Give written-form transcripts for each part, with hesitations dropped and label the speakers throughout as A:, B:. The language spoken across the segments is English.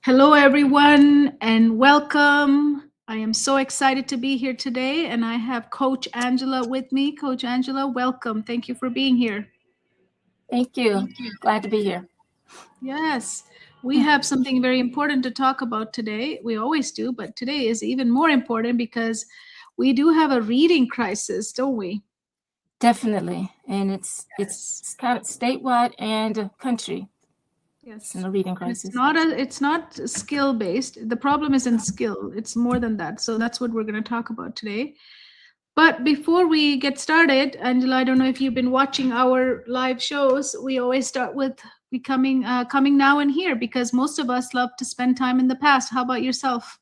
A: Hello, everyone, and welcome. I am so excited to be here today, and I have Coach Angela with me. Coach Angela, welcome. Thank you for being here.
B: Thank you. Glad to be here.
A: Yes, we have something very important to talk about today. We always do, but today is even more important because we do have a reading crisis, don't we?
B: Definitely. And it's
A: Yes.
B: it's kind of statewide and country. It's in
A: Yes.
B: a reading
A: And it's
B: crisis.
A: not skill based. The problem isn't skill. It's more than that. So that's what we're going to talk about today. But before we get started, Angela, I don't know if you've been watching our live shows. We always start with becoming coming now and here because most of us love to spend time in the past. How about yourself?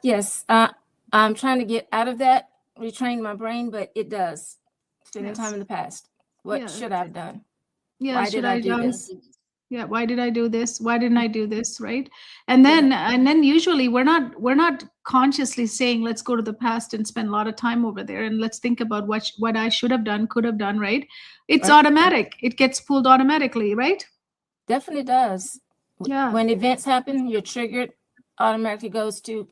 B: Yes. I'm trying to get out of that, retrain my brain, but it does. Spending time
A: Yes.
B: in the past. What
A: Yeah.
B: should I have done?
A: Yeah.
B: Why
A: Should
B: did I
A: I
B: do
A: done?
B: this?
A: Yeah. Why did I do this? Why didn't I do this? Right. And then usually we're not consciously saying let's go to the past and spend a lot of time over there and let's think about what I should have done, could have done. Right. It's
B: Right?
A: automatic. It gets pulled automatically. Right.
B: Definitely does.
A: Yeah.
B: When events happen, you're triggered, automatically goes to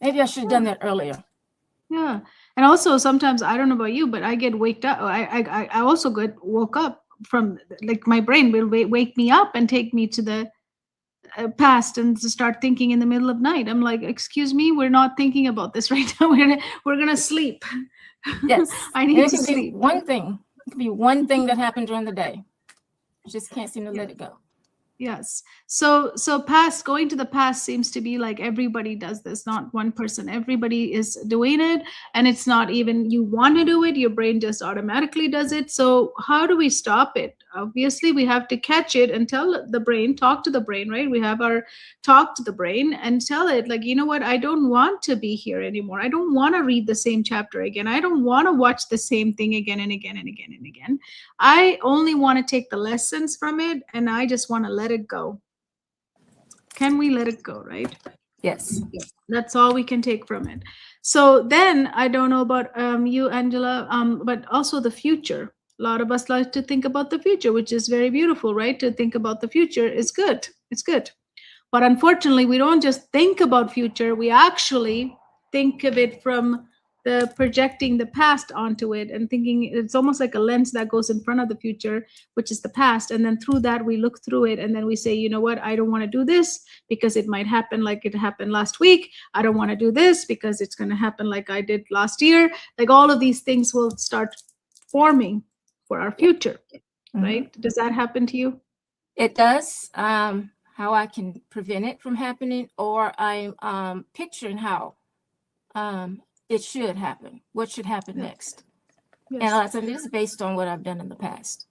B: maybe I should have
A: Yeah.
B: done that earlier.
A: Yeah, and also sometimes I don't know about you, but I get waked up. I also get woke up from like my brain will wake me up and take me to the past and to start thinking in the middle of night. I'm like, excuse me, we're not thinking about this right now. We're gonna sleep.
B: Yes.
A: I
B: And
A: need
B: it
A: to
B: can be
A: sleep.
B: one thing. It can be one thing that happened during the day. You just can't seem to
A: Yeah.
B: let it go.
A: Yes. So past going to the past seems to be like everybody does this, not one person. Everybody is doing it, and it's not even you want to do it, your brain just automatically does it. So how do we stop it? Obviously, we have to catch it and tell the brain, talk to the brain, right? We have our talk to the brain and tell it like, you know what? I don't want to be here anymore. I don't want to read the same chapter again. I don't want to watch the same thing again and again and again and again. I only want to take the lessons from it and I just want to let it go. Can we let it go, right?
B: Yes.
A: That's all we can take from it. So then I don't know about you, Angela, but also the future. A lot of us like to think about the future, which is very beautiful, right? To think about the future is good. It's good. But unfortunately, we don't just think about future, we actually think of it from the projecting the past onto it and thinking it's almost like a lens that goes in front of the future, which is the past. And then through that, we look through it and then we say, you know what, I don't want to do this because it might happen like it happened last week. I don't want to do this because it's going to happen like I did last year. Like all of these things will start forming for our
B: Yep.
A: future,
B: Hmm.
A: right? Does that happen to you?
B: It does. How I can prevent it from happening, or I'm picturing how it should happen. What should happen
A: Yeah.
B: next? And a
A: Yes.
B: lot of times it is based on what I've done in the past.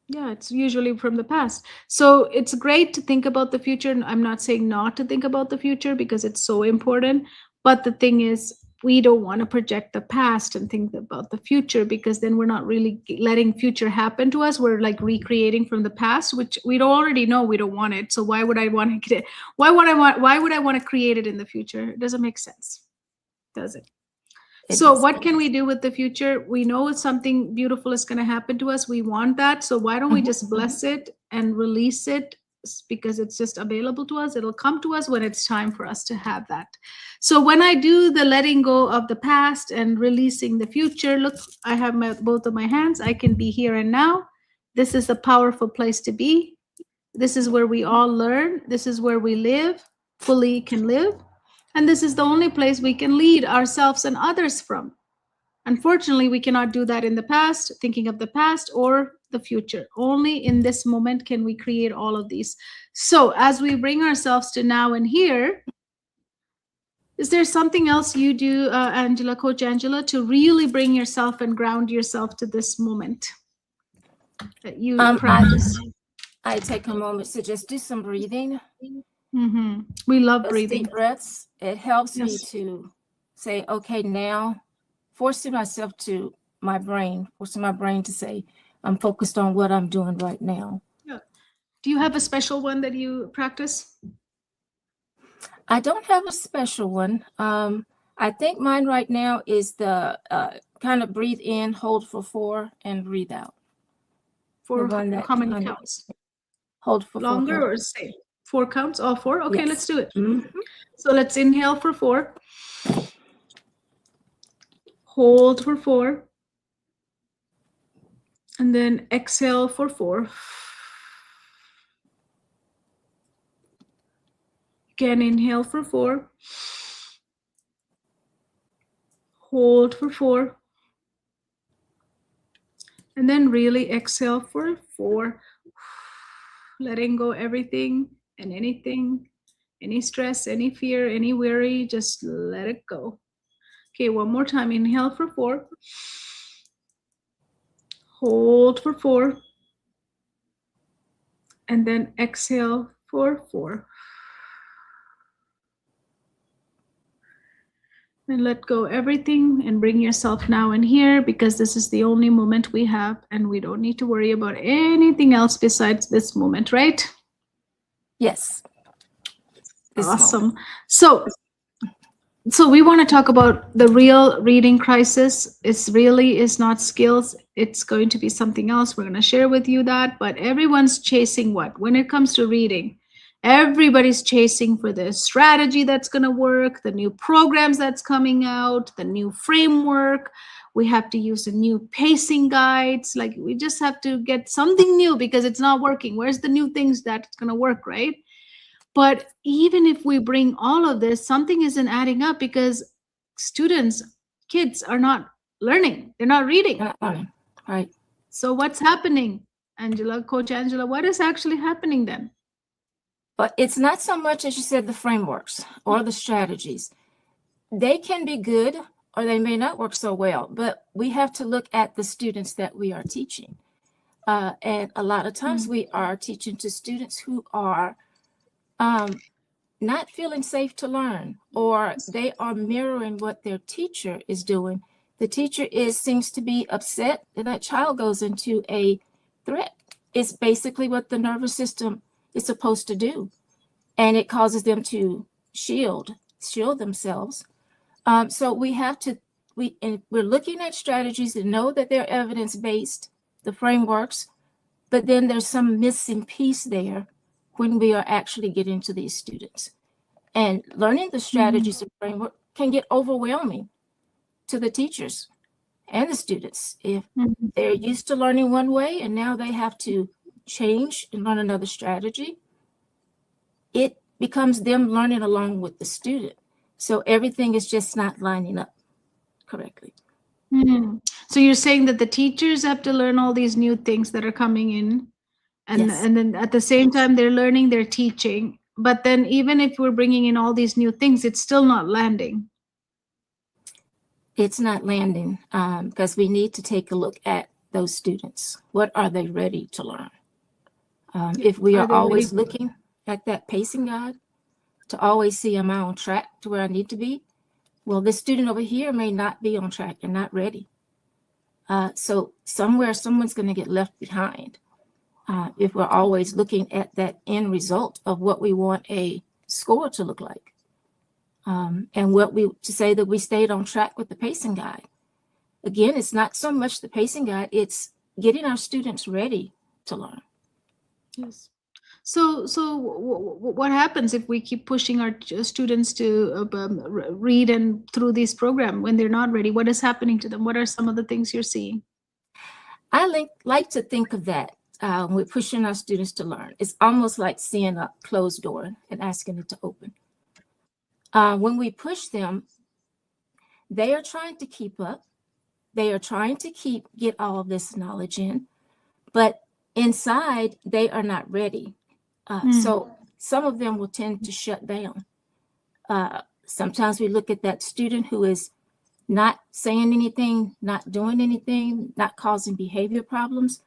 A: Yeah, it's usually from the past. So it's great to think about the future. And I'm not saying not to think about the future because it's so important. But the thing is, we don't want to project the past and think about the future because then we're not really letting future happen to us. We're like recreating from the past, which we don't already know we don't want it. So why would I want to get it? Why would I want to create it in the future? It doesn't make sense, does it?
B: It
A: So,
B: does.
A: what can we do with the future? We know something beautiful is going to happen to us. We want that. So, why don't we
B: Mhm.
A: just bless it and release it because it's just available to us? It'll come to us when it's time for us to have that. So, when I do the letting go of the past and releasing the future, look, I have both of my hands. I can be here and now. This is a powerful place to be. This is where we all learn. This is where we live, fully can live. And this is the only place we can lead ourselves and others from. Unfortunately, we cannot do that in the past, thinking of the past or the future. Only in this moment can we create all of these. So, as we bring ourselves to now and here, is there something else you do, Angela, Coach Angela, to really bring yourself and ground yourself to this moment that you
B: Um, I
A: practice?
B: I take a moment to just do some breathing,
A: We love
B: those
A: breathing.
B: deep breaths. It helps me
A: Yes.
B: to say, okay, now, forcing myself to forcing my brain to say, I'm focused on what I'm doing right now.
A: Yeah. Do you have a special one that you practice?
B: I don't have a special one. I think mine right now is the kind of breathe in, hold for 4, and breathe out. The
A: For
B: one that
A: how many
B: kind of
A: counts?
B: hold for 4
A: Longer or
B: counts.
A: same? 4 counts, all 4. Okay,
B: Yes.
A: let's do it.
B: Mhm.
A: So let's inhale for 4, hold for 4, and then exhale for 4. Again, inhale for 4, hold for 4, and then really exhale for 4. Letting go everything and anything, any stress, any fear, any worry, just let it go. Okay, one more time. Inhale for 4, hold for 4, and then exhale for 4. And let go everything and bring yourself now and here, because this is the only moment we have and we don't need to worry about anything else besides this moment, right?
B: Yes. This
A: Awesome.
B: moment.
A: So we want to talk about the real reading crisis. It's really is not skills. It's going to be something else. We're going to share with you that, but everyone's chasing what? When it comes to reading, everybody's chasing for the strategy that's going to work, the new programs that's coming out, the new framework. We have to use the new pacing guides. Like we just have to get something new because it's not working. Where's the new things that's going to work, right? But even if we bring all of this, something isn't adding up because students, kids are not learning. They're not reading.
B: Not learning. Right.
A: So what's happening, Angela, Coach Angela? What is actually happening then?
B: But it's not so much, as you said, the frameworks or the strategies. They can be good or they may not work so well, but we have to look at the students that we are teaching. And a lot of times we are teaching to students who are not feeling safe to learn, or they are mirroring what their teacher is doing. The teacher seems to be upset that that child goes into a threat. It's basically what the nervous system is supposed to do, and it causes them to shield themselves. So we have to we're looking at strategies that know that they're evidence-based, the frameworks, but then there's some missing piece there when we are actually getting to these students. And learning the strategies and framework can get overwhelming to the teachers and the students if they're used to learning one way and now they have to change and learn another strategy. It becomes them learning along with the student. So everything is just not lining up correctly.
A: So you're saying that the teachers have to learn all these new things that are coming in, and
B: Yes.
A: and then at the same time they're learning, they're teaching. But then even if we're bringing in all these new things, it's still not landing.
B: It's not landing because we need to take a look at those students. What are they ready to learn? If we are
A: they
B: always
A: ready?
B: looking at that pacing guide to always see, am I on track to where I need to be? Well, this student over here may not be on track and not ready. So somewhere someone's going to get left behind if we're always looking at that end result of what we want a score to look like. And what we to say that we stayed on track with the pacing guide. Again, it's not so much the pacing guide, it's getting our students ready to learn.
A: Yes. So what happens if we keep pushing our students to read and through this program when they're not ready? What is happening to them? What are some of the things you're seeing?
B: I like to think of that when we're pushing our students to learn. It's almost like seeing a closed door and asking it to open. When we push them, they are trying to keep up. They are trying to get all of this knowledge in, but inside they are not ready. So some of them will tend to shut down. Sometimes we look at that student who is not saying anything, not doing anything, not causing behavior problems,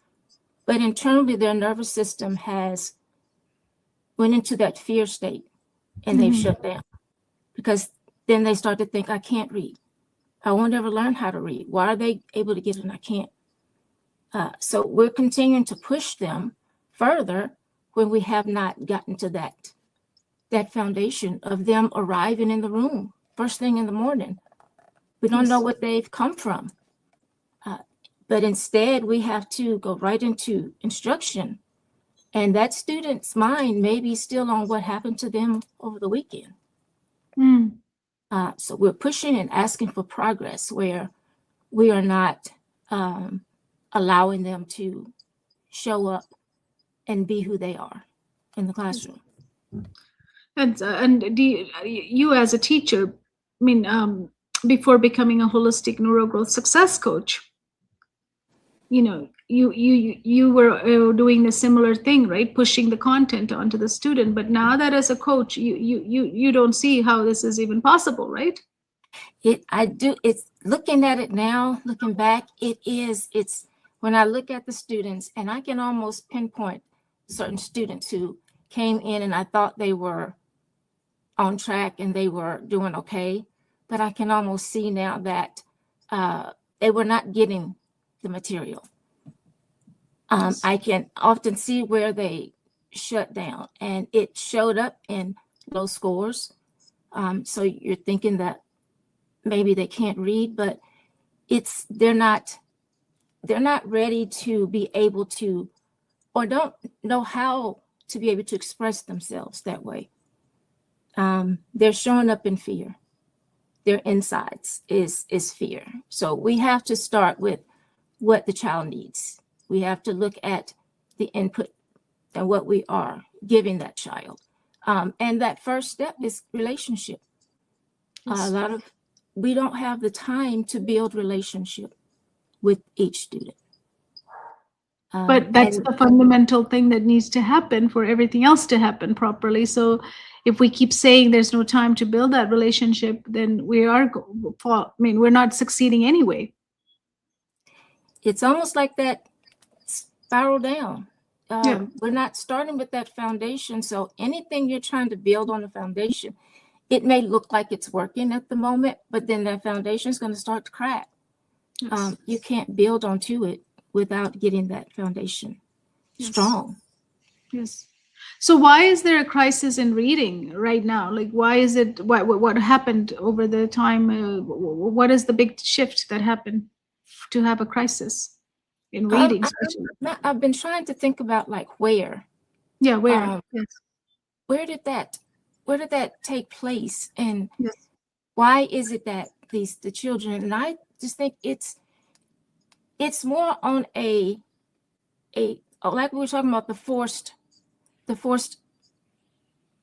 B: but internally their nervous system has went into that fear state and they've shut down, because then they start to think, I can't read. I won't ever learn how to read. Why are they able to get it and I can't? So we're continuing to push them further when we have not gotten to that foundation of them arriving in the room first thing in the morning. We don't know what they've come from. But instead, we have to go right into instruction And that student's mind may be still on what happened to them over the weekend.
A: Mm.
B: So we're pushing and asking for progress where we are not allowing them to show up and be who they are in the classroom.
A: And you as a teacher, I mean, before becoming a holistic neurogrowth success coach, you were doing a similar thing, right? Pushing the content onto the student. But now that as a coach, you don't see how this is even possible, right?
B: I do. It's looking at it now, looking back, it's when I look at the students, and I can almost pinpoint certain students who came in and I thought they were on track and they were doing okay, but I can almost see now that they were not getting the material. I can often see where they shut down, and it showed up in low scores. So you're thinking that maybe they can't read, but they're not ready to be able to, or don't know how to be able to express themselves that way. They're showing up in fear. Their insides is fear. So we have to start with what the child needs. We have to look at the input and what we are giving that child. And that first step is relationship.
A: Yes.
B: We don't have the time to build relationship with each student.
A: But that's the fundamental thing that needs to happen for everything else to happen properly. So if we keep saying there's no time to build that relationship, then we're not succeeding anyway.
B: It's almost like that spiral down. We're not starting with that foundation. So anything you're trying to build on the foundation, it may look like it's working at the moment, but then that foundation is going to start to crack.
A: Yes.
B: You can't build onto it without getting that foundation strong.
A: Yes. So why is there a crisis in reading right now? Like, why is it? What happened over the time? What is the big shift that happened to have a crisis in reading?
B: I've been trying to think about like where.
A: Yeah, where? Yes.
B: Where did that take place, and
A: yes.
B: Why is it that the children? And I just think it's more on a like we were talking about the forced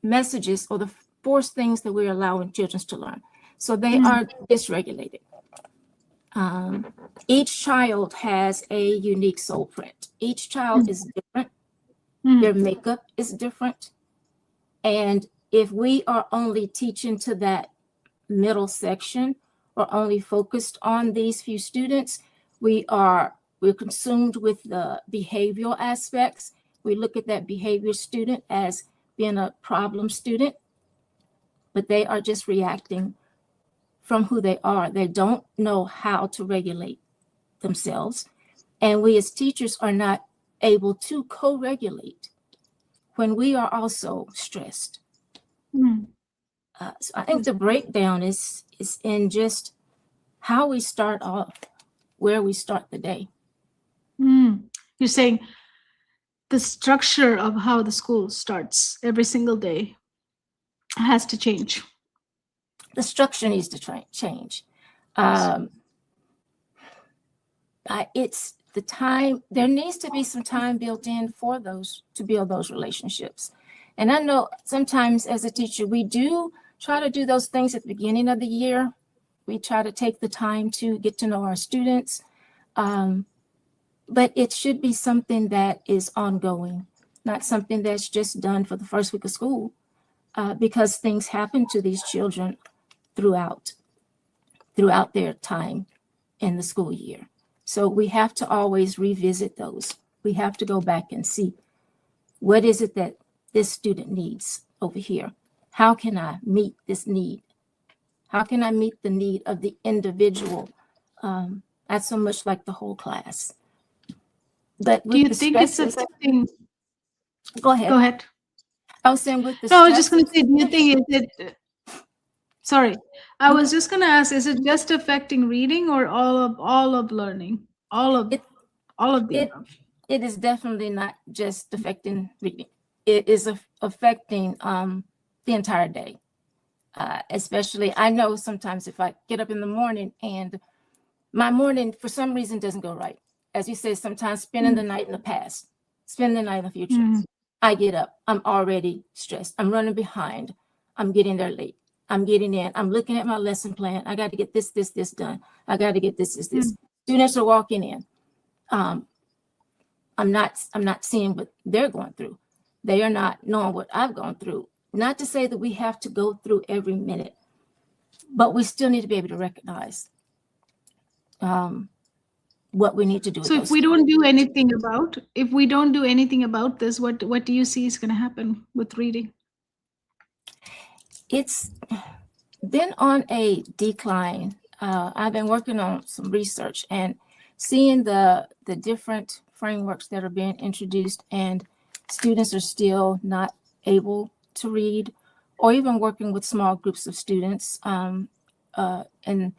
B: messages or the forced things that we're allowing children to learn. So they are dysregulated. Each child has a unique SoulPrint. Each child is different. Their makeup is different. And if we are only teaching to that middle section or only focused on these few students, we're consumed with the behavioral aspects. We look at that behavior student as being a problem student, but they are just reacting from who they are. They don't know how to regulate themselves. And we as teachers are not able to co-regulate when we are also stressed. So I think the breakdown is in just how we start off, where we start the day.
A: You're saying the structure of how the school starts every single day has to change.
B: The structure needs to change. It's the time. There needs to be some time built in for those to build those relationships. And I know sometimes as a teacher, we do try to do those things at the beginning of the year. We try to take the time to get to know our students. But it should be something that is ongoing, not something that's just done for the first week of school, because things happen to these children throughout their time in the school year. So we have to always revisit those. We have to go back and see, what is it that this student needs over here? How can I meet this need? How can I meet the need of the individual? Not so much like the whole class. But
A: do you think it's affecting?
B: Go ahead.
A: Go ahead.
B: I was saying with the.
A: No, I was just going to say, do you think Sorry, I was just going to ask: is it just affecting reading, or all of learning, all of the above?
B: it is definitely not just affecting reading. It is affecting the entire day. Especially, I know sometimes if I get up in the morning and my morning for some reason doesn't go right. As you said, sometimes spending the night in the past, spending the night in the future. I get up, I'm already stressed. I'm running behind. I'm getting there late. I'm getting in. I'm looking at my lesson plan. I got to get this done. I got to get this. Students are walking in. I'm not seeing what they're going through. They are not knowing what I've gone through. Not to say that we have to go through every minute, but we still need to be able to recognize what we need to do.
A: So if we don't do anything about this, what do you see is going to happen with reading?
B: It's been on a decline. I've been working on some research and seeing the different frameworks that are being introduced, and students are still not able to read, or even working with small groups of students in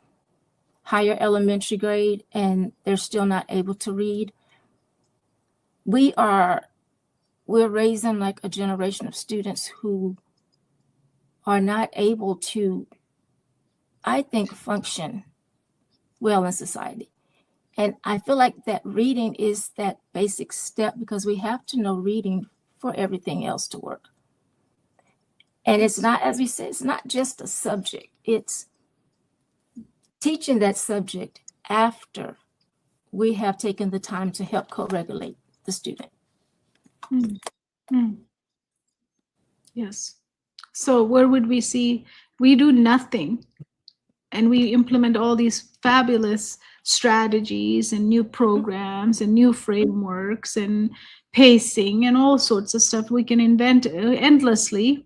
B: higher elementary grade, and they're still not able to read. We're raising like a generation of students who are not able to, I think, function well in society. And I feel like that reading is that basic step, because we have to know reading for everything else to work. And it's not, as we said, it's not just a subject. It's teaching that subject after we have taken the time to help co-regulate the student.
A: Yes. So where would we see we do nothing and we implement all these fabulous strategies and new programs and new frameworks and pacing and all sorts of stuff we can invent endlessly?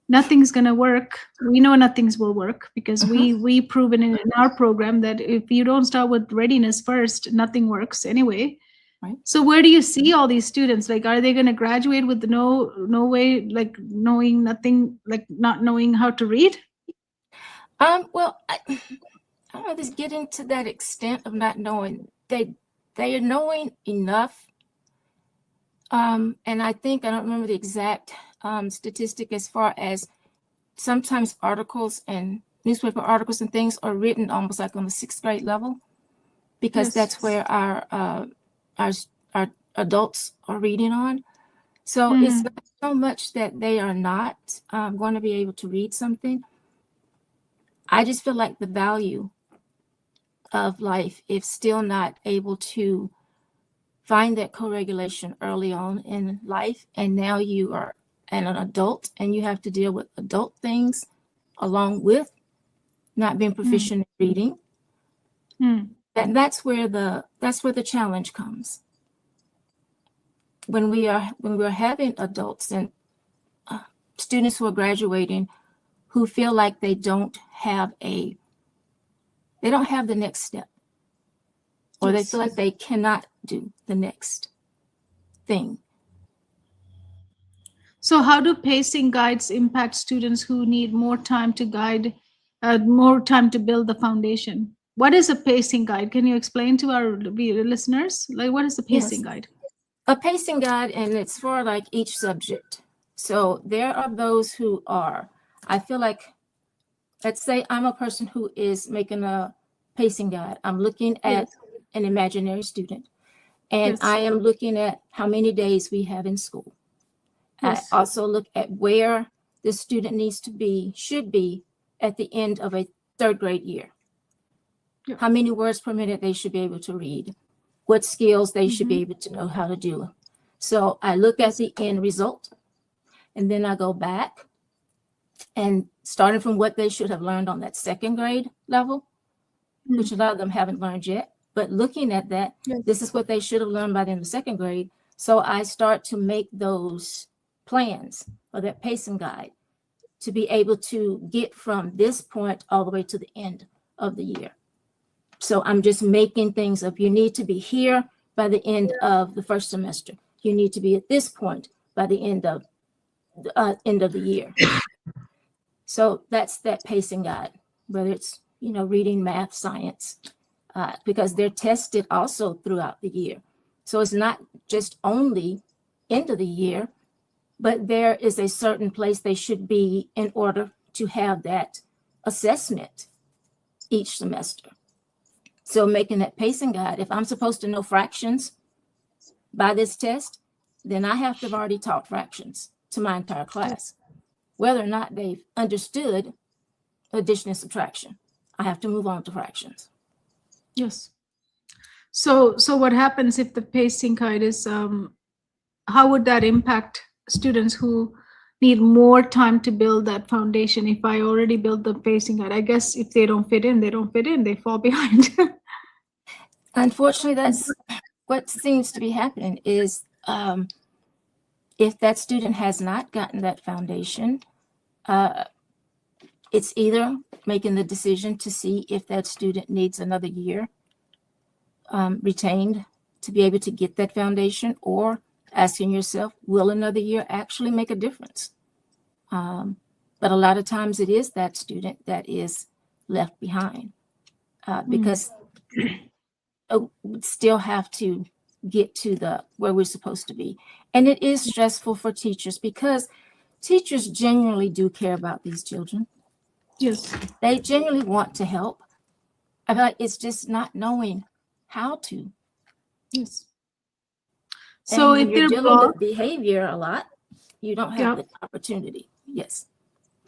A: Nothing's going to work. We know nothing's will work because we proven in our program that if you don't start with readiness first, nothing works anyway.
B: Right.
A: So where do you see all these students? Like, are they going to graduate with no way, like knowing nothing, like not knowing how to read?
B: Well, I don't know, just getting to that extent of not knowing. They are knowing enough. And I think, I don't remember the exact statistic as far as sometimes articles and newspaper articles and things are written almost like on the 6th grade level, because that's where our adults are reading on. So it's not so much that they are not going to be able to read something. I just feel like the value of life, if still not able to find that co-regulation early on in life, and now you are an adult and you have to deal with adult things along with not being proficient in reading. That's where the challenge comes. When we're having adults and students who are graduating who feel like they don't have the next step, or they feel like they cannot do the next thing.
A: So how do pacing guides impact students who need more time to guide, more time to build the foundation? What is a pacing guide? Can you explain to our listeners? Like, what is a pacing guide?
B: A pacing guide, and it's for like each subject. So there are those who are, I feel like, let's say I'm a person who is making a pacing guide. I'm looking at an imaginary student, and I am looking at how many days we have in school. I also look at where the student should be at the end of a 3rd grade year. How many words per minute they should be able to read, what skills they should be able to know how to do. So I look at the end result, and then I go back and starting from what they should have learned on that 2nd grade level, which a lot of them haven't learned yet, but looking at that, this is what they should have learned by the end of 2nd grade. So I start to make those plans or that pacing guide to be able to get from this point all the way to the end of the year. So I'm just making things up. You need to be here by the end of the 1st semester. You need to be at this point by the end of the year. So that's that pacing guide, whether it's, reading, math, science, because they're tested also throughout the year. So it's not just only end of the year, but there is a certain place they should be in order to have that assessment each semester. So making that pacing guide, if I'm supposed to know fractions by this test, then I have to have already taught fractions to my entire class. Whether or not they've understood addition and subtraction, I have to move on to fractions.
A: Yes. So what happens if the pacing guide is, how would that impact students who need more time to build that foundation? If I already built the pacing guide, I guess if they don't fit in, they fall behind.
B: Unfortunately, that's what seems to be happening is if that student has not gotten that foundation, it's either making the decision to see if that student needs another year retained to be able to get that foundation, or asking yourself, will another year actually make a difference? But a lot of times it is that student that is left behind because we still have to get to where we're supposed to be. And it is stressful for teachers because teachers genuinely do care about these children.
A: Yes.
B: They genuinely want to help. I feel like it's just not knowing how to.
A: Yes. So if
B: you're
A: they're
B: dealing with behavior a lot, you don't have
A: Yep.
B: the opportunity. Yes.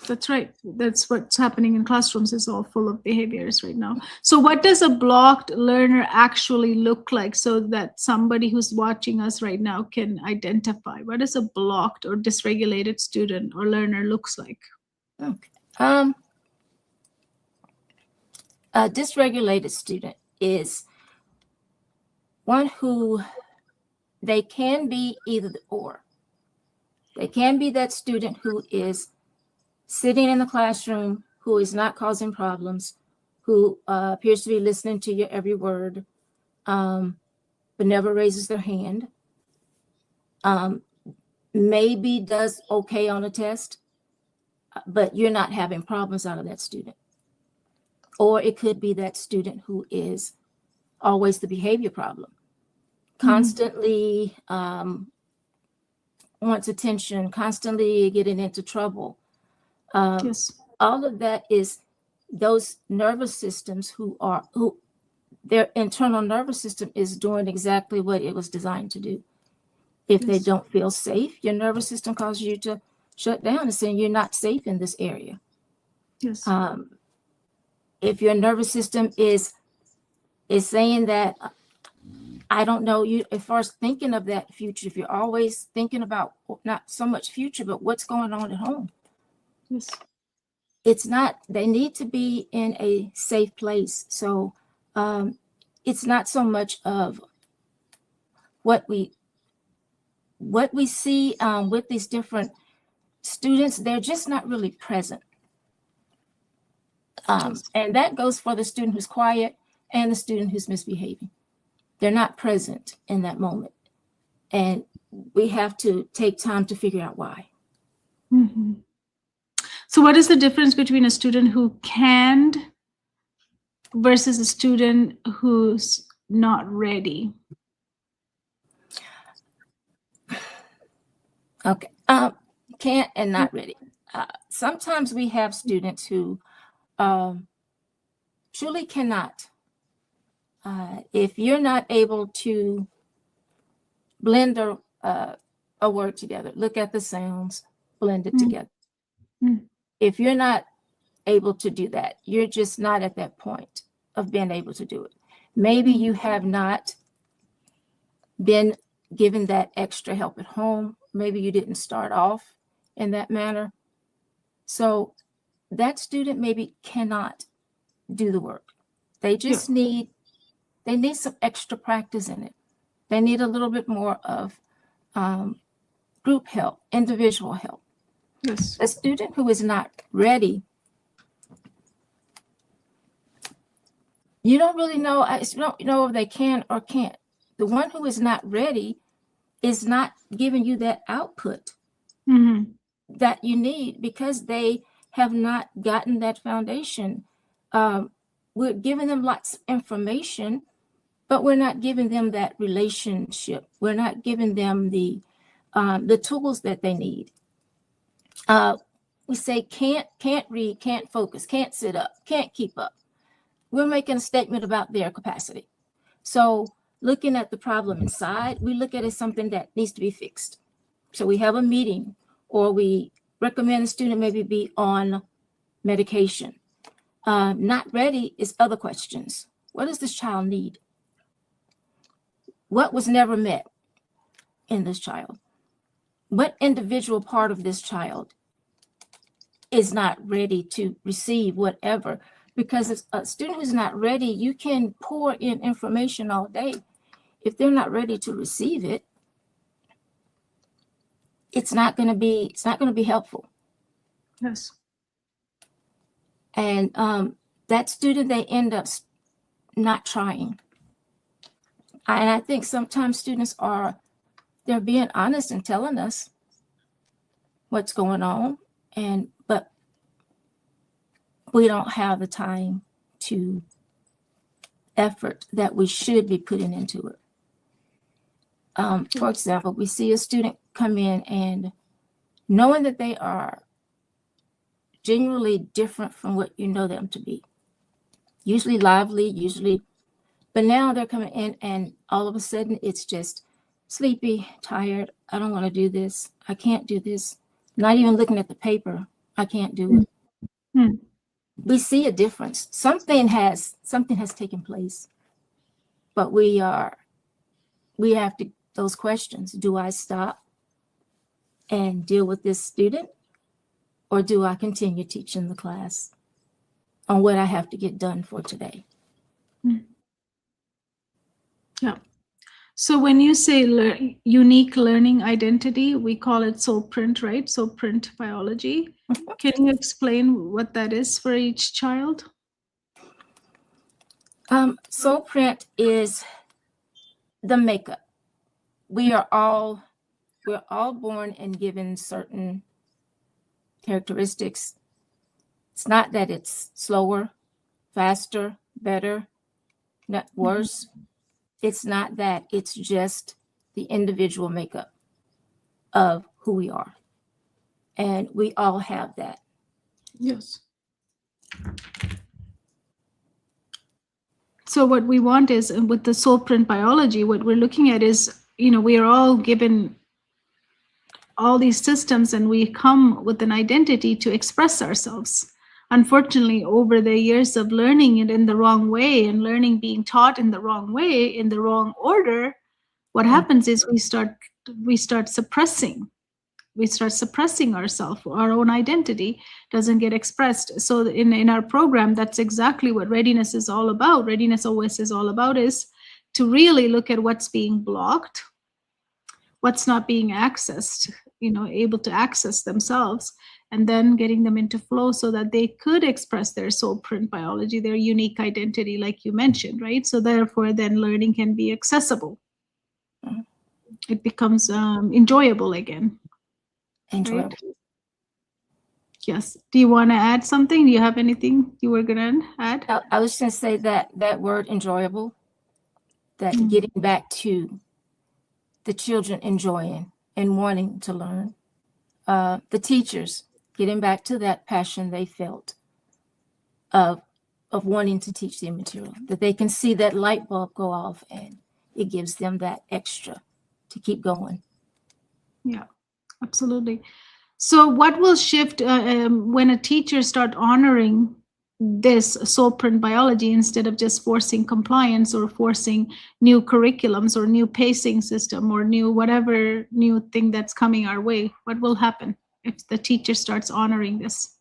A: That's right. That's what's happening in classrooms, is all full of behaviors right now. So what does a blocked learner actually look like, so that somebody who's watching us right now can identify what does a blocked or dysregulated student or learner looks like?
B: Okay. A dysregulated student is one who they can be either or. They can be that student who is sitting in the classroom, who is not causing problems, who appears to be listening to your every word, but never raises their hand. Maybe does okay on a test, but you're not having problems out of that student. Or it could be that student who is always the behavior problem, constantly wants attention, constantly getting into trouble.
A: Yes.
B: All of that is those nervous systems who their internal nervous system is doing exactly what it was designed to do. If they don't feel safe, your nervous system causes you to shut down and saying you're not safe in this area.
A: Yes.
B: If your nervous system is saying that, I don't know, you as far as thinking of that future, if you're always thinking about not so much future, but what's going on at home.
A: Yes.
B: It's not, they need to be in a safe place. So it's not so much of what we see with these different students, they're just not really present. And that goes for the student who's quiet and the student who's misbehaving. They're not present in that moment. And we have to take time to figure out why.
A: Mm-hmm. So what is the difference between a student who canned versus a student who's not ready?
B: Okay. Can't and not ready. Sometimes we have students who truly cannot. If you're not able to blend a word together, look at the sounds, blend it together. If you're not able to do that, you're just not at that point of being able to do it. Maybe you have not been given that extra help at home. Maybe you didn't start off in that manner. So that student maybe cannot do the work. They just need some extra practice in it. They need a little bit more of group help, individual help.
A: Yes.
B: A student who is not ready, you don't really know, you don't know if they can or can't. The one who is not ready is not giving you that output that you need because they have not gotten that foundation. We're giving them lots of information, but we're not giving them that relationship. We're not giving them the tools that they need. We say can't read, can't focus, can't sit up, can't keep up. We're making a statement about their capacity. So looking at the problem inside, we look at it as something that needs to be fixed. So we have a meeting, or we recommend the student maybe be on medication. Not ready is other questions. What does this child need? What was never met in this child? What individual part of this child is not ready to receive whatever? Because it's a student who's not ready, you can pour in information all day. If they're not ready to receive it, it's not going to be helpful.
A: Yes.
B: And that student, they end up not trying. And I think sometimes students they're being honest and telling us what's going on, but we don't have the time to effort that we should be putting into it. For example, we see a student come in and knowing that they are genuinely different from what you know them to be, usually lively, but now they're coming in and all of a sudden it's just sleepy, tired. I don't want to do this. I can't do this. Not even looking at the paper. I can't do it.
A: Mm.
B: We see a difference. Something has taken place, but we have to, those questions. Do I stop and deal with this student, or do I continue teaching the class on what I have to get done for today?
A: Mm. Yeah. So when you say unique learning identity, we call it SoulPrint, right? SoulPrint biology. Can you explain what that is for each child?
B: SoulPrint is the makeup. We're all born and given certain characteristics. It's not that it's slower, faster, better, not worse. It's not that. It's just the individual makeup of who we are. And we all have that.
A: Yes. So what we want is, with the SoulPrint biology, what we're looking at is, we are all given all these systems and we come with an identity to express ourselves. Unfortunately, over the years of learning it in the wrong way and learning being taught in the wrong way, in the wrong order, what happens is we start suppressing ourselves. Our own identity doesn't get expressed. So in our program, that's exactly what Readiness is all about. Readiness OS is all about, is to really look at what's being blocked, what's not being accessed, able to access themselves, and then getting them into flow so that they could express their SoulPrint biology, their unique identity, like you mentioned, right? So therefore, then learning can be accessible. It becomes enjoyable again.
B: Enjoyable.
A: Right? Yes. Do you want to add something? Do you have anything you were going to add?
B: I was going to say that word enjoyable, that getting back to the children enjoying and wanting to learn. The teachers getting back to that passion they felt of wanting to teach the material, that they can see that light bulb go off and it gives them that extra to keep going.
A: Yeah, absolutely. So what will shift when a teacher start honoring this SoulPrint biology instead of just forcing compliance or forcing new curriculums or new pacing system or whatever new thing that's coming our way? What will happen if the teacher starts honoring this?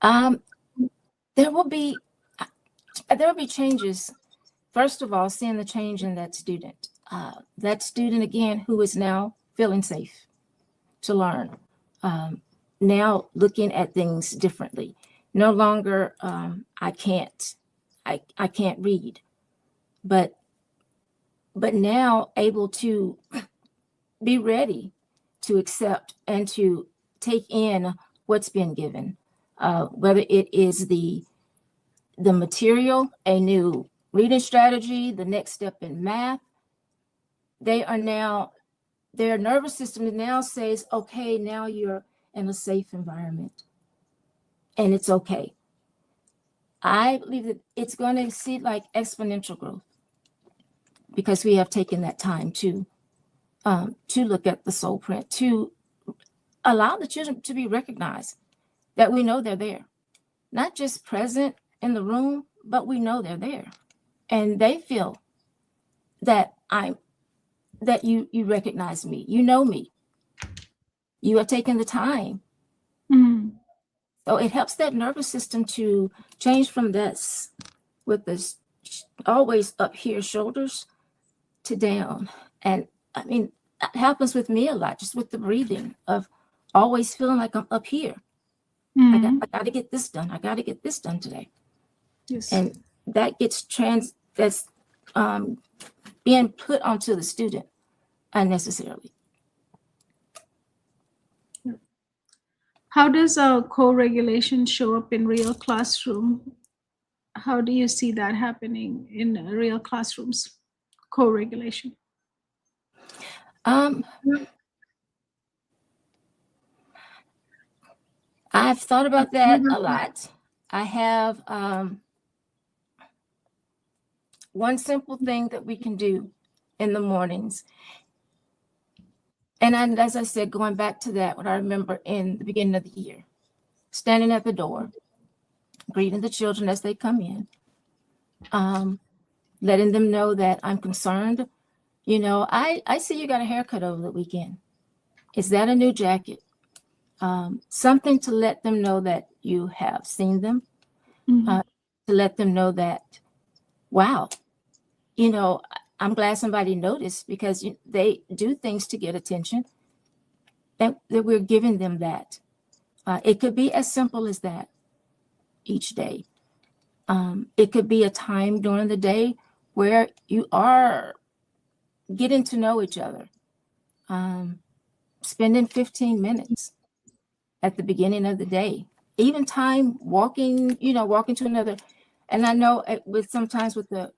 B: There will be changes. First of all, seeing the change in that student. That student, again, who is now feeling safe to learn. Now looking at things differently. No longer, I can't read, but now able to be ready to accept and to take in what's been given, whether it is the material, a new reading strategy, the next step in math, their nervous system now says, okay, now you're in a safe environment and it's okay. I believe that it's going to see like exponential growth because we have taken that time to look at the SoulPrint, to allow the children to be recognized, that we know they're there, not just present in the room, but we know they're there, and they feel that you recognize me, you know me, you have taken the time. So it helps that nervous system to change from this, with this always up here shoulders, to down. And I mean, that happens with me a lot, just with the breathing, of always feeling like I'm up here. I got to get this done. I got to get this done today.
A: Yes.
B: And that gets that's being put onto the student unnecessarily.
A: How does co-regulation show up in real classroom? How do you see that happening in real classrooms? Co-regulation.
B: I've thought about that a lot. I have one simple thing that we can do in the mornings. And as I said, going back to that, what I remember in the beginning of the year, standing at the door, greeting the children as they come in, letting them know that I'm concerned. You know, I see you got a haircut over the weekend. Is that a new jacket? Something to let them know that you have seen them, to let them know that, wow, you know, I'm glad somebody noticed, because they do things to get attention, that we're giving them that. It could be as simple as that each day. It could be a time during the day where you are getting to know each other, spending 15 minutes at the beginning of the day, even time walking to another. And I know sometimes with the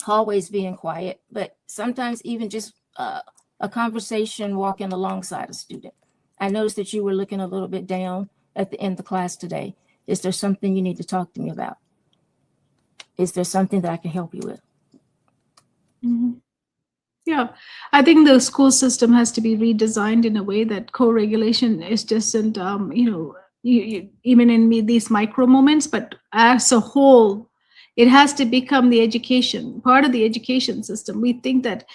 B: hallways being quiet, but sometimes even just a conversation walking alongside a student. I noticed that you were looking a little bit down at the end of the class today. Is there something you need to talk to me about? Is there something that I can help you with?
A: Yeah, I think the school system has to be redesigned in a way that co-regulation is just, even in these micro moments, but as a whole, it has to become the education, part of the education system. We think that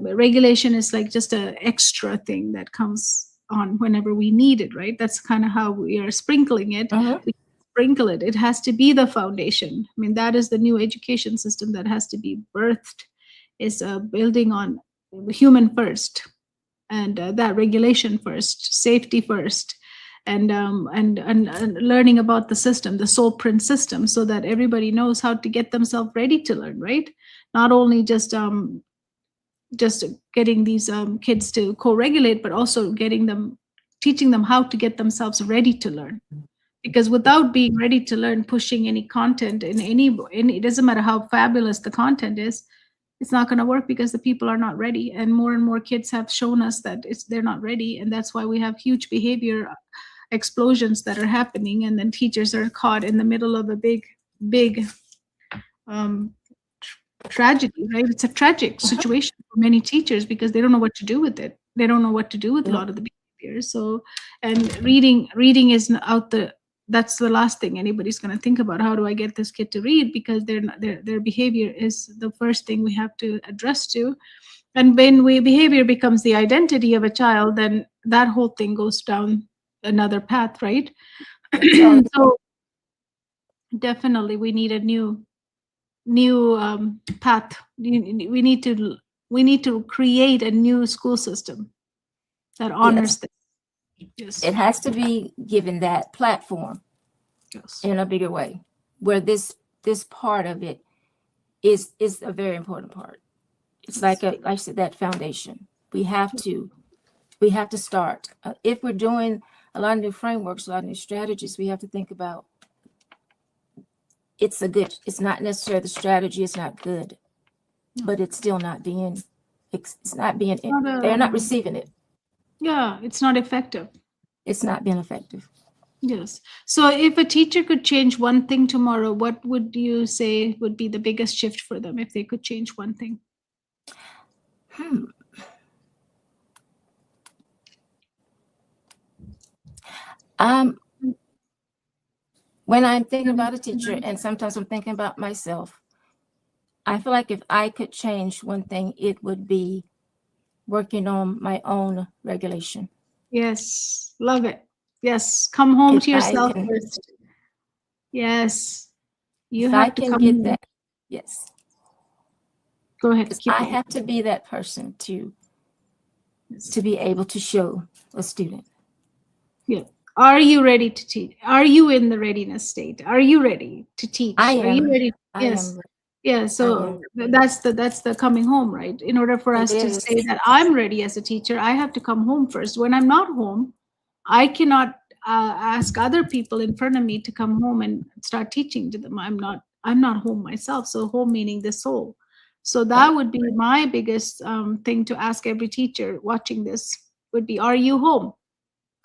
A: regulation is like just an extra thing that comes on whenever we need it, right? That's kind of how we are sprinkling it. We sprinkle it. It has to be the foundation. I mean, that is the new education system that has to be birthed, is building on human first, and that regulation first, safety first, and learning about the system, the SoulPrint system, so that everybody knows how to get themselves ready to learn, right? Not only just getting these kids to co-regulate, but also teaching them how to get themselves ready to learn. Because without being ready to learn, pushing any content in any, it doesn't matter how fabulous the content is, it's not going to work, because the people are not ready. And more kids have shown us that they're not ready. And that's why we have huge behavior explosions that are happening. And then teachers are caught in the middle of a big tragedy, right? It's a tragic situation for many teachers, because they don't know what to do with it. They don't know what to do with a lot of the behaviors. So, and reading is that's the last thing anybody's going to think about. How do I get this kid to read? Because their behavior is the first thing we have to address to. And when behavior becomes the identity of a child, then that whole thing goes down another path, right? So definitely we need a new path. We need to create a new school system that honors this. Yes.
B: It has to be given that platform,
A: yes,
B: in a bigger way, where this part of it is a very important part. It's like I said, that foundation. We have to start. If we're doing a lot of new frameworks, a lot of new strategies, we have to think about it's not necessarily the strategy is not good, but it's still not being, they're not receiving it.
A: Yeah, it's not effective.
B: It's not being effective.
A: Yes. So if a teacher could change one thing tomorrow, what would you say would be the biggest shift for them if they could change one thing?
B: When I'm thinking about a teacher, and sometimes I'm thinking about myself, I feel like if I could change one thing, it would be working on my own regulation.
A: Yes, love it. Yes, come home
B: If
A: to
B: I
A: yourself
B: can-
A: first. Yes, you
B: If I
A: have to
B: can
A: come
B: get
A: home.
B: that, yes.
A: Go ahead.
B: Because
A: Keep
B: I
A: going.
B: have to be that person to be able to show a student.
A: Yeah. Are you ready to teach? Are you in the readiness state? Are you ready to teach?
B: I
A: Are you
B: am.
A: ready?
B: I
A: Yes.
B: am.
A: Yeah. So that's the coming home, right? In order for us to say that I'm ready as a teacher, I have to come home first. When I'm not home, I cannot ask other people in front of me to come home and start teaching to them. I'm not home myself. So home meaning the soul. So that would be my biggest thing to ask every teacher watching this would be, are you home?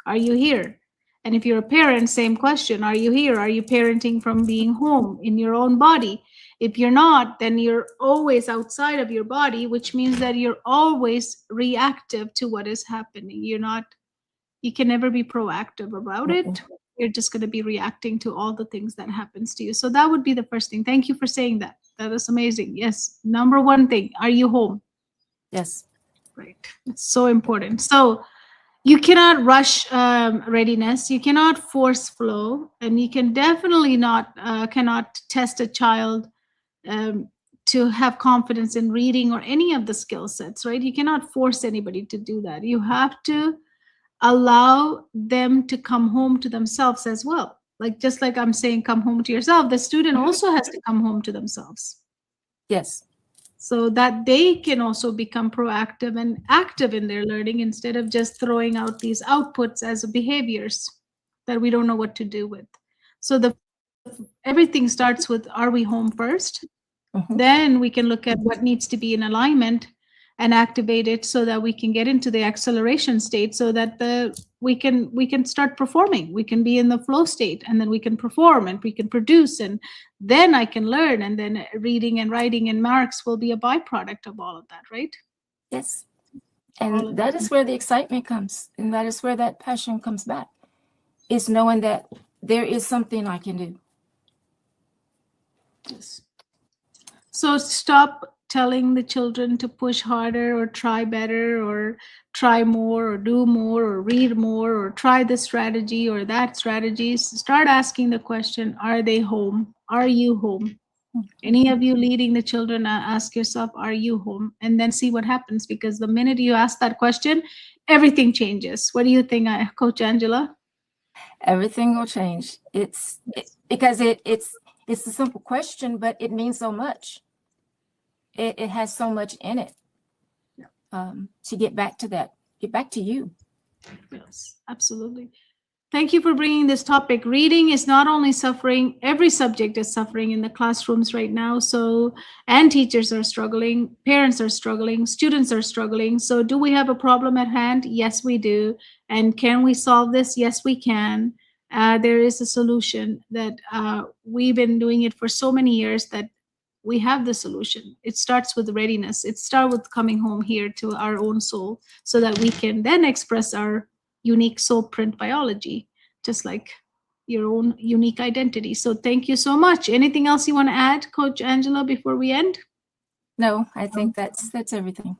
A: Are you here? And if you're a parent, same question. Are you here? Are you parenting from being home in your own body? If you're not, then you're always outside of your body, which means that you're always reactive to what is happening. You can never be proactive about it. You're just going to be reacting to all the things that happens to you. So that would be the first thing. Thank you for saying that. That is amazing. Yes. Number one thing, are you home?
B: Yes.
A: Right. It's so important. So you cannot rush readiness. You cannot force flow, and you can definitely not cannot test a child to have confidence in reading or any of the skill sets, right? You cannot force anybody to do that. You have to allow them to come home to themselves as well. Like just like I'm saying, come home to yourself, the student also has to come home to themselves.
B: Yes.
A: So that they can also become proactive and active in their learning instead of just throwing out these outputs as behaviors that we don't know what to do with. So everything starts with, are we home first? Then we can look at what needs to be in alignment and activate it so that we can get into the acceleration state so that we can start performing. We can be in the flow state, and then we can perform and we can produce, and then I can learn, and then reading and writing and marks will be a byproduct of all of that, right?
B: Yes. And that is where the excitement comes, and that is where that passion comes back. Is knowing that there is something I can do.
A: Yes. So stop telling the children to push harder or try better or try more or do more or read more or try this strategy or that strategy. Start asking the question, are they home? Are you home? Any of you leading the children, ask yourself, are you home? And then see what happens, because the minute you ask that question, everything changes. What do you think, Coach Angela?
B: Everything will change. Because it's a simple question, but it means so much. It has so much in it. To get back to that, get back to you.
A: Yes, absolutely. Thank you for bringing this topic. Reading is not only suffering, every subject is suffering in the classrooms right now. So, and teachers are struggling, parents are struggling, students are struggling. So, do we have a problem at hand? Yes, we do. And can we solve this? Yes, we can. There is a solution that we've been doing it for so many years that we have the solution. It starts with readiness. It starts with coming home here to our own soul so that we can then express our unique SoulPrint biology, just like your own unique identity. So thank you so much. Anything else you want to add, Coach Angela, before we end?
B: No, I think that's everything.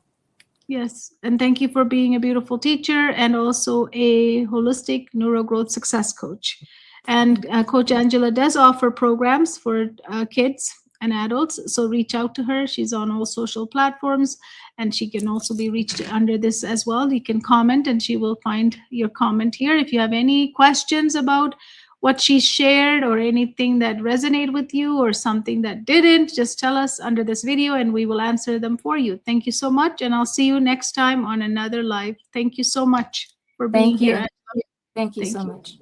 A: Yes, and thank you for being a beautiful teacher and also a holistic neurogrowth success coach. And Coach Angela does offer programs for kids and adults, so reach out to her. She's on all social platforms, and she can also be reached under this as well. You can comment, and she will find your comment here. If you have any questions about what she shared or anything that resonated with you or something that didn't, just tell us under this video and we will answer them for you. Thank you so much, and I'll see you next time on another live. Thank you so much for being here.
B: Thank you so much.